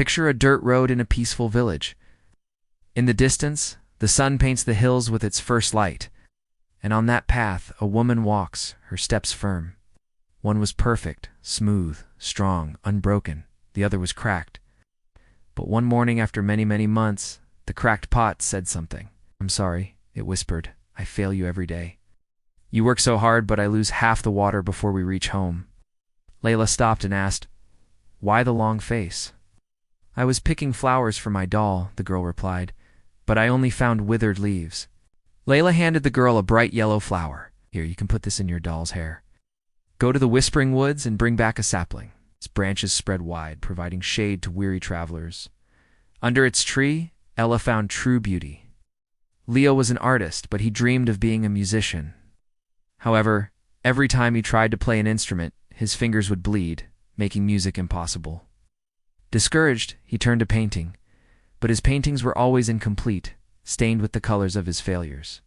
Picture a dirt road in a peaceful village. In the distance, the sun paints the hills with its first light, and on that path a woman walks, her steps firm. One was perfect, smooth, strong, unbroken. The other was cracked. But one morning after many, many months, the cracked pot said something. "I'm sorry," it whispered. "I fail you every day. You work so hard, but I lose half the water before we reach home." Layla stopped and asked, "Why the long face?" "I was picking flowers for my doll," the girl replied, "but I only found withered leaves." Layla handed the girl a bright yellow flower. "Here, you can put this in your doll's hair. Go to the Whispering Woods and bring back a sapling." Its branches spread wide, providing shade to weary travelers. Under its tree, Ella found true beauty. Leo was an artist, but he dreamed of being a musician. However, every time he tried to play an instrument, his fingers would bleed, making music impossible. Discouraged, he turned to painting, but his paintings were always incomplete, stained with the colors of his failures.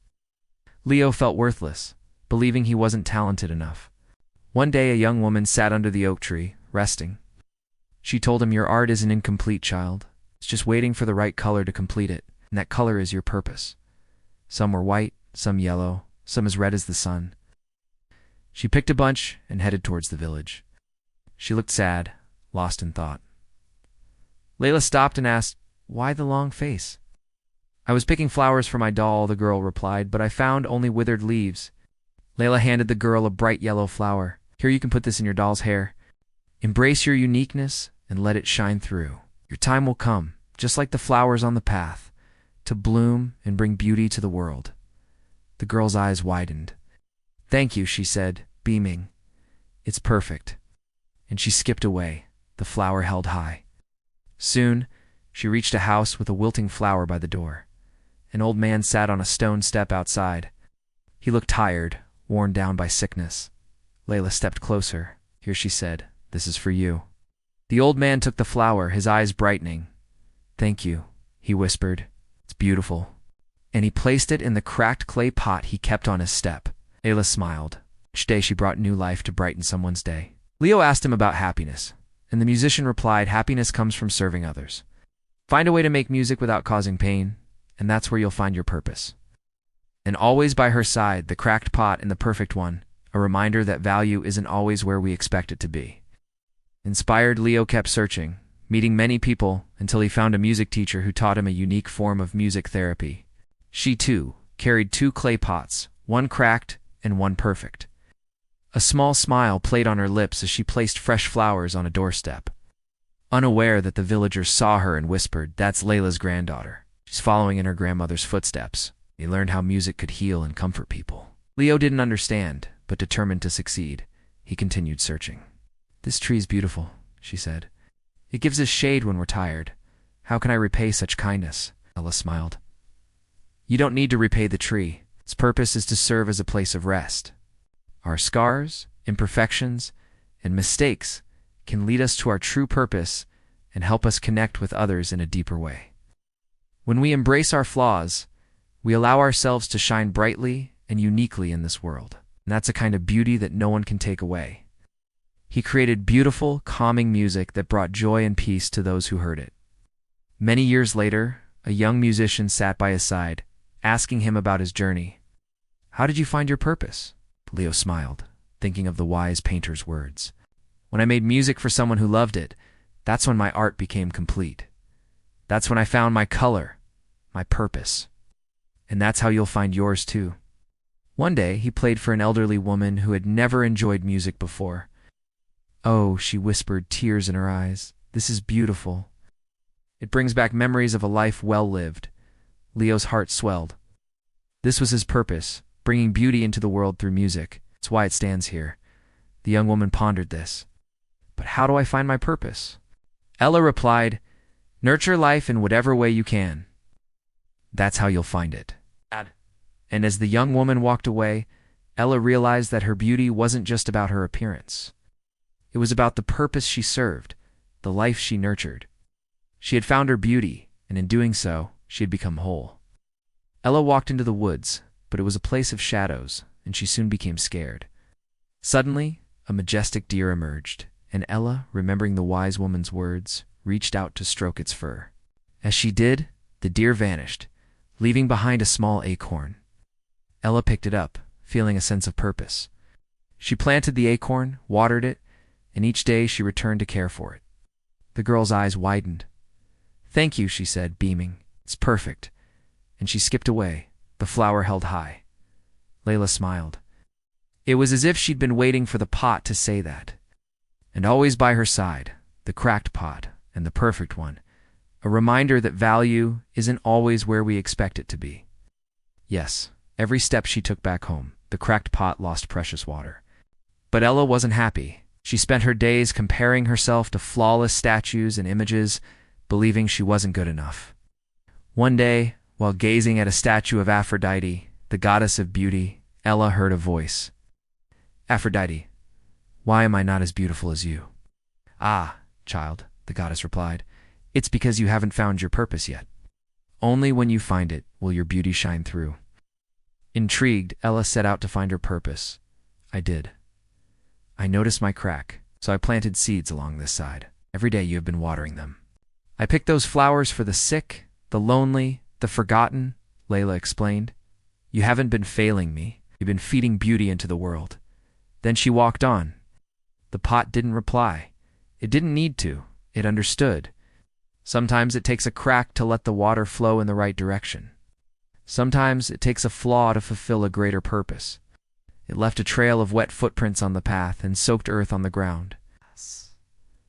Leo felt worthless, believing he wasn't talented enough. One day a young woman sat under the oak tree, resting. She told him, "Your art isn't incomplete, child. It's just waiting for the right color to complete it, and that color is your purpose." Some were white, some yellow, some as red as the sun. She picked a bunch and headed towards the village. She looked sad, lost in thought. Layla stopped and asked, "Why the long face?" "I was picking flowers for my doll," the girl replied, "but I found only withered leaves." Layla handed the girl a bright yellow flower. "Here, you can put this in your doll's hair. Embrace your uniqueness and let it shine through. Your time will come, just like the flowers on the path, to bloom and bring beauty to the world." The girl's eyes widened. "Thank you," she said, beaming. "It's perfect." And she skipped away, the flower held high. Soon, she reached a house with a wilting flower by the door. An old man sat on a stone step outside. He looked tired, worn down by sickness. Layla stepped closer. "Here," she said, "this is for you." The old man took the flower, his eyes brightening. "Thank you," he whispered. "It's beautiful." And he placed it in the cracked clay pot he kept on his step. Layla smiled. Each day she brought new life to brighten someone's day. Leo asked him about happiness, and the musician replied, "Happiness comes from serving others. Find a way to make music without causing pain, and that's where you'll find your purpose." And always by her side, the cracked pot and the perfect one, a reminder that value isn't always where we expect it to be. Inspired, Leo kept searching, meeting many people until he found a music teacher who taught him a unique form of music therapy. She, too, carried 2 clay pots, one cracked and one perfect. A small smile played on her lips as she placed fresh flowers on a doorstep. Unaware that the villagers saw her and whispered, "That's Layla's granddaughter. She's following in her grandmother's footsteps." He learned how music could heal and comfort people. Leo didn't understand, but determined to succeed, he continued searching. "This tree's beautiful," she said. "It gives us shade when we're tired. How can I repay such kindness?" Ella smiled. "You don't need to repay the tree. Its purpose is to serve as a place of rest. Our scars, imperfections, and mistakes can lead us to our true purpose and help us connect with others in a deeper way. When we embrace our flaws, we allow ourselves to shine brightly and uniquely in this world. And that's a kind of beauty that no one can take away." He created beautiful, calming music that brought joy and peace to those who heard it. Many years later, a young musician sat by his side, asking him about his journey. "How did you find your purpose?" Leo smiled, thinking of the wise painter's words. "When I made music for someone who loved it, that's when my art became complete. That's when I found my color, my purpose. And that's how you'll find yours too." One day, he played for an elderly woman who had never enjoyed music before. "Oh," she whispered, tears in her eyes, "this is beautiful. It brings back memories of a life well lived." Leo's heart swelled. This was his purpose, bringing beauty into the world through music. It's why it stands here. The young woman pondered this. "But how do I find my purpose?" Ella replied, "Nurture life in whatever way you can. That's how you'll find it." And as the young woman walked away, Ella realized that her beauty wasn't just about her appearance. It was about the purpose she served, the life she nurtured. She had found her beauty, and in doing so, she had become whole. Ella walked into the woods, but it was a place of shadows, and she soon became scared. Suddenly, a majestic deer emerged, and Ella, remembering the wise woman's words, reached out to stroke its fur. As she did, the deer vanished, leaving behind a small acorn. Ella picked it up, feeling a sense of purpose. She planted the acorn, watered it, and each day she returned to care for it. The girl's eyes widened. "Thank you," she said, beaming. "It's perfect." And she skipped away, the flower held high. Layla smiled. It was as if she'd been waiting for the pot to say that. And always by her side, the cracked pot, and the perfect one, a reminder that value isn't always where we expect it to be. Yes, every step she took back home, the cracked pot lost precious water. But Ella wasn't happy. She spent her days comparing herself to flawless statues and images, believing she wasn't good enough. One day, while gazing at a statue of Aphrodite, the goddess of beauty, Ella heard a voice. "Aphrodite, why am I not as beautiful as you?" "Ah, child," the goddess replied, "it's because you haven't found your purpose yet. Only when you find it will your beauty shine through." Intrigued, Ella set out to find her purpose. "I did. I noticed my crack, so I planted seeds along this side. Every day you have been watering them. I picked those flowers for the sick, the lonely, the forgotten," Layla explained. "You haven't been failing me. You've been feeding beauty into the world." Then she walked on. The pot didn't reply. It didn't need to. It understood. Sometimes it takes a crack to let the water flow in the right direction. Sometimes it takes a flaw to fulfill a greater purpose. It left a trail of wet footprints on the path and soaked earth on the ground.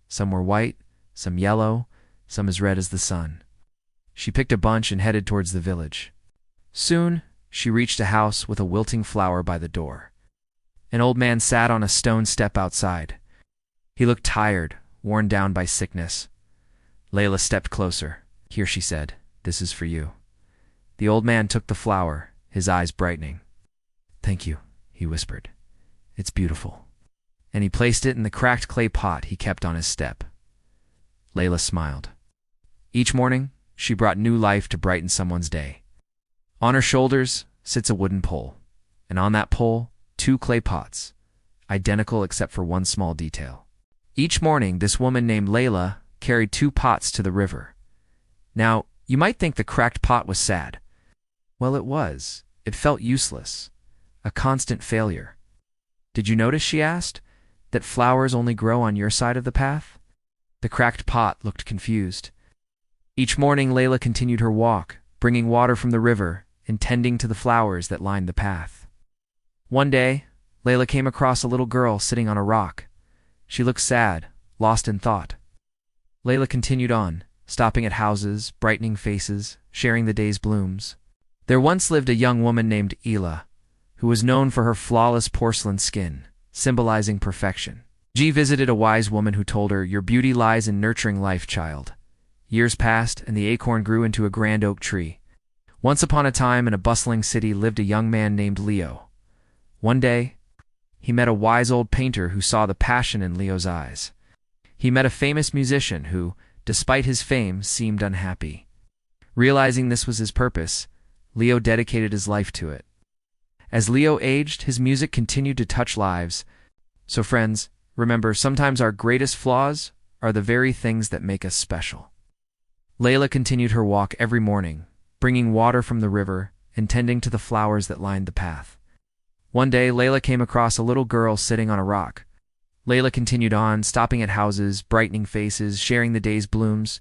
Some were white, some yellow, some as red as the sun. She picked a bunch and headed towards the village. Soon, she reached a house with a wilting flower by the door. An old man sat on a stone step outside. He looked tired, worn down by sickness. Layla stepped closer. "Here," she said, "this is for you." The old man took the flower, his eyes brightening. "Thank you," he whispered. "It's beautiful." And he placed it in the cracked clay pot he kept on his step. Layla smiled. Each morning, she brought new life to brighten someone's day. On her shoulders sits a wooden pole, and on that pole, 2 clay pots, identical except for one small detail. Each morning, this woman named Layla carried 2 pots to the river. Now, you might think the cracked pot was sad. Well, it was. It felt useless, a constant failure. "Did you notice," she asked, "that flowers only grow on your side of the path?" The cracked pot looked confused. Each morning, Layla continued her walk, bringing water from the river and tending to the flowers that lined the path. One day, Layla came across a little girl sitting on a rock. She looked sad, lost in thought. Layla continued on, stopping at houses, brightening faces, sharing the day's blooms. There once lived a young woman named Layla, who was known for her flawless porcelain skin, symbolizing perfection. She visited a wise woman who told her, "Your beauty lies in nurturing life, child." Years passed, and the acorn grew into a grand oak tree. Once upon a time, in a bustling city, lived a young man named Leo. One day, he met a wise old painter who saw the passion in Leo's eyes. He met a famous musician who, despite his fame, seemed unhappy. Realizing this was his purpose, Leo dedicated his life to it. As Leo aged, his music continued to touch lives. So friends, remember, sometimes our greatest flaws are the very things that make us special. Layla continued her walk every morning, bringing water from the river and tending to the flowers that lined the path. One day, Layla came across a little girl sitting on a rock. Layla continued on, stopping at houses, brightening faces, sharing the day's blooms.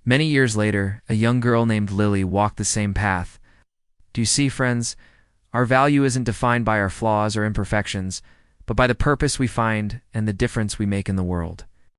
Many years later, a young girl named Lily walked the same path. Do you see, friends? Our value isn't defined by our flaws or imperfections, but by the purpose we find and the difference we make in the world.